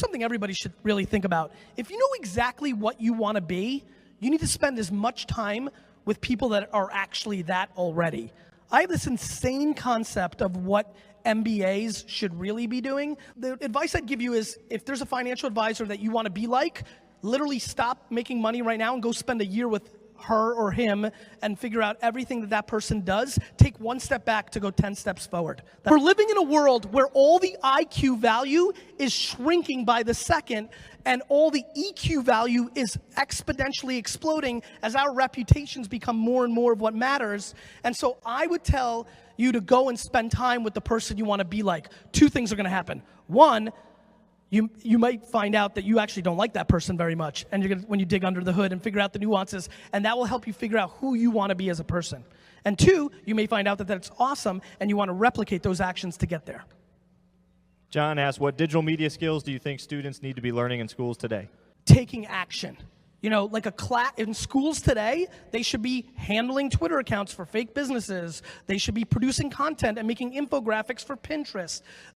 something everybody should really think about. If you know exactly what you want to be, you need to spend as much time with people that are actually that already. I have this insane concept of what MBAs should really be doing. The advice I'd give you is, if there's a financial advisor that you want to be like, literally stop making money right now and go spend a year with her or him and figure out everything that that person does. Take one step back to go 10 steps forward. We're living in a world where all the IQ value is shrinking by the second, and all the EQ value is exponentially exploding as our reputations become more and more of what matters. And so I would tell you to go and spend time with the person you want to be like. Two things are going to happen. One, you might find out that you actually don't like that person very much, and you're gonna, when you dig under the hood and figure out the nuances, and that will help you figure out who you want to be as a person. And two, you may find out that that's awesome, and you want to replicate those actions to get there. John asks, what digital media skills do you think students need to be learning in schools today? Taking action. You know, like a class in schools today, they should be handling Twitter accounts for fake businesses. They should be producing content and making infographics for Pinterest.